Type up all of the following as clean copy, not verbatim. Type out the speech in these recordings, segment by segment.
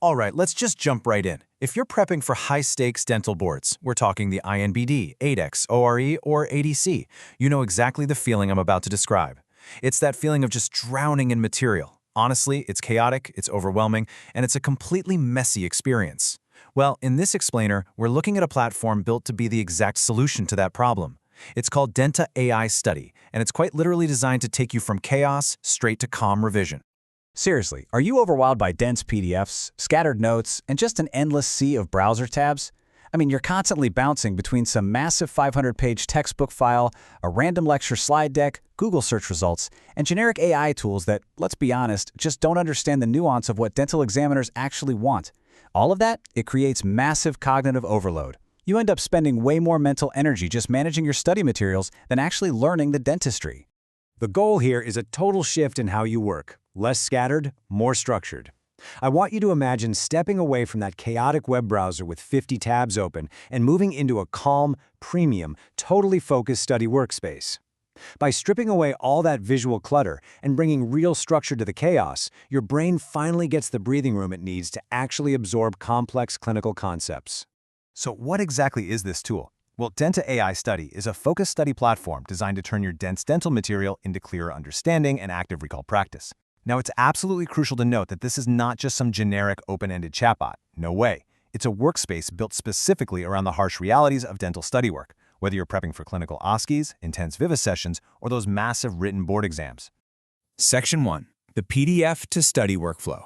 All right, let's just jump right in. If you're prepping for high-stakes dental boards, we're talking the INBD, ADEX, ORE, or ADC, you know exactly the feeling I'm about to describe. It's that feeling of just drowning in material. Honestly, it's chaotic, it's overwhelming, and it's a completely messy experience. Well, in this explainer, we're looking at a platform built to be the exact solution to that problem. It's called DentAIstudy, and it's quite literally designed to take you from chaos straight to calm revision. Seriously, are you overwhelmed by dense PDFs, scattered notes, and just an endless sea of browser tabs? I mean, you're constantly bouncing between some massive 500-page textbook file, a random lecture slide deck, Google search results, and generic AI tools that, let's be honest, just don't understand the nuance of what dental examiners actually want. All of that, it creates massive cognitive overload. You end up spending way more mental energy just managing your study materials than actually learning the dentistry. The goal here is a total shift in how you work. Less scattered, more structured. I want you to imagine stepping away from that chaotic web browser with 50 tabs open and moving into a calm, premium, totally focused study workspace. By stripping away all that visual clutter and bringing real structure to the chaos, your brain finally gets the breathing room it needs to actually absorb complex clinical concepts. So what exactly is this tool? Well, DentAIstudy is a focused study platform designed to turn your dense dental material into clearer understanding and active recall practice. Now, it's absolutely crucial to note that this is not just some generic open-ended chatbot. No way. It's a workspace built specifically around the harsh realities of dental study work, whether you're prepping for clinical OSCEs, intense vivisections, or those massive written board exams. Section 1. The PDF to Study Workflow.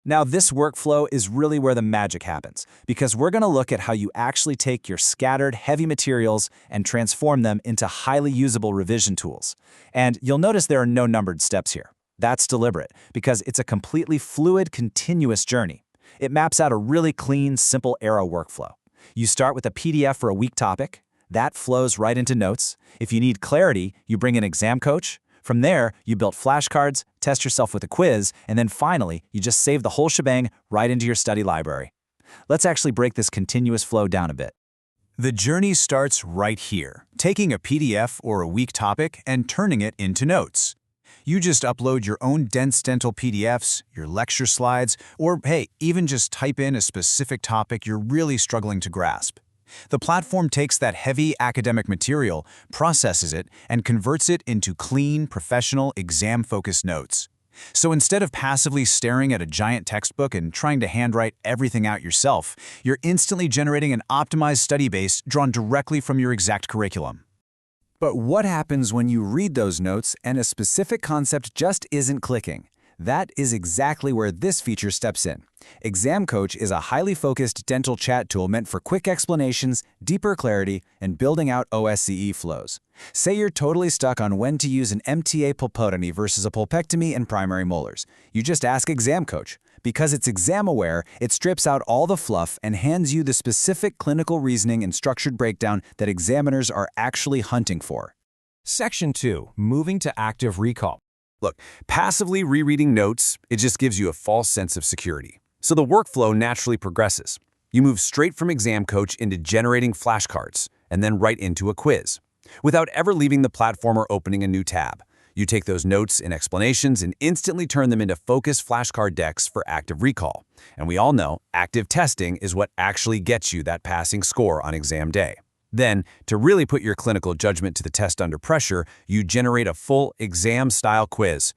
Now, this workflow is really where the magic happens, because we're going to look at how you actually take your scattered, heavy materials and transform them into highly usable revision tools. And you'll notice there are no numbered steps here. That's deliberate, because it's a completely fluid, continuous journey. It maps out a really clean, simple arrow workflow. You start with a PDF for a weak topic. That flows right into notes. If you need clarity, you bring an exam coach. From there, you build flashcards, test yourself with a quiz, and then finally, you just save the whole shebang right into your study library. Let's actually break this continuous flow down a bit. The journey starts right here, taking a PDF or a weak topic and turning it into notes. You just upload your own dense dental PDFs, your lecture slides, or hey, even just type in a specific topic you're really struggling to grasp. The platform takes that heavy academic material, processes it, and converts it into clean, professional, exam-focused notes. So instead of passively staring at a giant textbook and trying to handwrite everything out yourself, you're instantly generating an optimized study base drawn directly from your exact curriculum. But what happens when you read those notes and a specific concept just isn't clicking? That is exactly where this feature steps in. Exam Coach is a highly focused dental chat tool meant for quick explanations, deeper clarity, and building out OSCE flows. Say you're totally stuck on when to use an MTA pulpotomy versus a pulpectomy in primary molars. You just ask Exam Coach. Because it's exam-aware, it strips out all the fluff and hands you the specific clinical reasoning and structured breakdown that examiners are actually hunting for. Section 2. Moving to Active Recall. Look, passively rereading notes, it just gives you a false sense of security. So the workflow naturally progresses. You move straight from Exam Coach into generating flashcards, and then right into a quiz, without ever leaving the platform or opening a new tab. You take those notes and explanations and instantly turn them into focused flashcard decks for active recall. And we all know active testing is what actually gets you that passing score on exam day. Then, to really put your clinical judgment to the test under pressure, you generate a full exam-style quiz.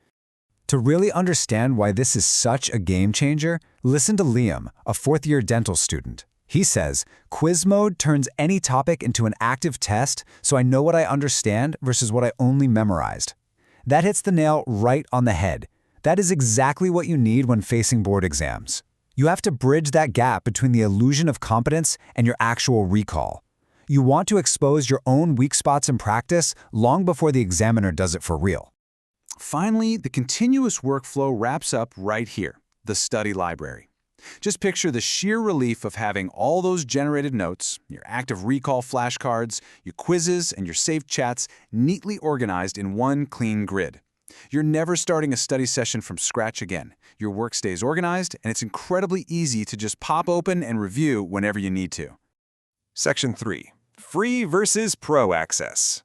To really understand why this is such a game changer, listen to Liam, a fourth-year dental student. He says, quiz mode turns any topic into an active test, so I know what I understand versus what I only memorized. That hits the nail right on the head. That is exactly what you need when facing board exams. You have to bridge that gap between the illusion of competence and your actual recall. You want to expose your own weak spots in practice long before the examiner does it for real. Finally, the continuous workflow wraps up right here, the study library. Just picture the sheer relief of having all those generated notes, your active recall flashcards, your quizzes, and your saved chats neatly organized in one clean grid. You're never starting a study session from scratch again. Your work stays organized, and it's incredibly easy to just pop open and review whenever you need to. Section 3. Free versus Pro Access.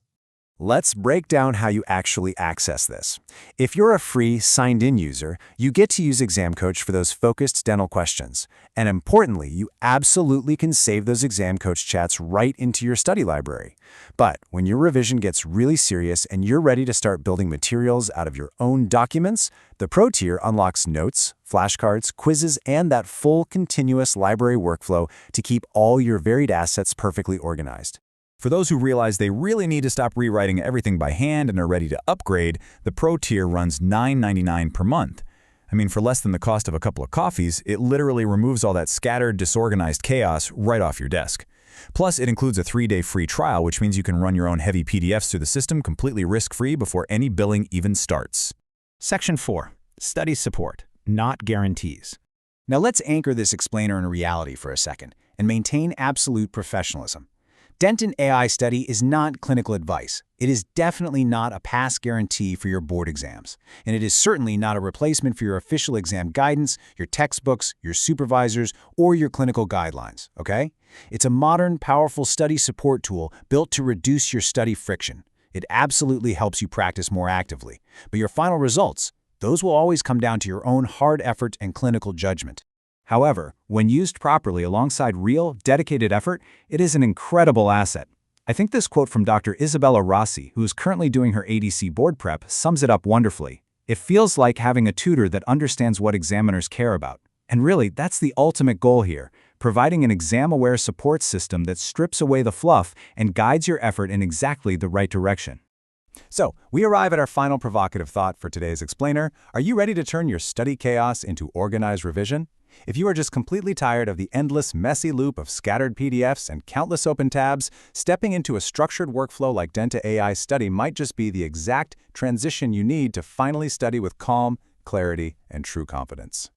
Let's break down how you actually access this. If you're a free, signed-in user, you get to use Exam Coach for those focused dental questions. And importantly, you absolutely can save those Exam Coach chats right into your study library. But when your revision gets really serious and you're ready to start building materials out of your own documents, the Pro tier unlocks notes, flashcards, quizzes, and that full continuous library workflow to keep all your varied assets perfectly organized. For those who realize they really need to stop rewriting everything by hand and are ready to upgrade, the Pro tier runs $9.99 per month. I mean, for less than the cost of a couple of coffees, it literally removes all that scattered, disorganized chaos right off your desk. Plus, it includes a 3-day free trial, which means you can run your own heavy PDFs through the system completely risk-free before any billing even starts. Section 4. Study support, not guarantees. Now let's anchor this explainer in reality for a second and maintain absolute professionalism. DentAIstudy is not clinical advice. It is definitely not a pass guarantee for your board exams. And it is certainly not a replacement for your official exam guidance, your textbooks, your supervisors, or your clinical guidelines, okay? It's a modern, powerful study support tool built to reduce your study friction. It absolutely helps you practice more actively. But your final results, those will always come down to your own hard effort and clinical judgment. However, when used properly alongside real, dedicated effort, it is an incredible asset. I think this quote from Dr. Isabella Rossi, who is currently doing her ADC board prep, sums it up wonderfully. It feels like having a tutor that understands what examiners care about. And really, that's the ultimate goal here, providing an exam-aware support system that strips away the fluff and guides your effort in exactly the right direction. So, we arrive at our final provocative thought for today's explainer. Are you ready to turn your study chaos into organized revision? If you are just completely tired of the endless, messy loop of scattered PDFs and countless open tabs, stepping into a structured workflow like DentAIstudy might just be the exact transition you need to finally study with calm, clarity, and true confidence.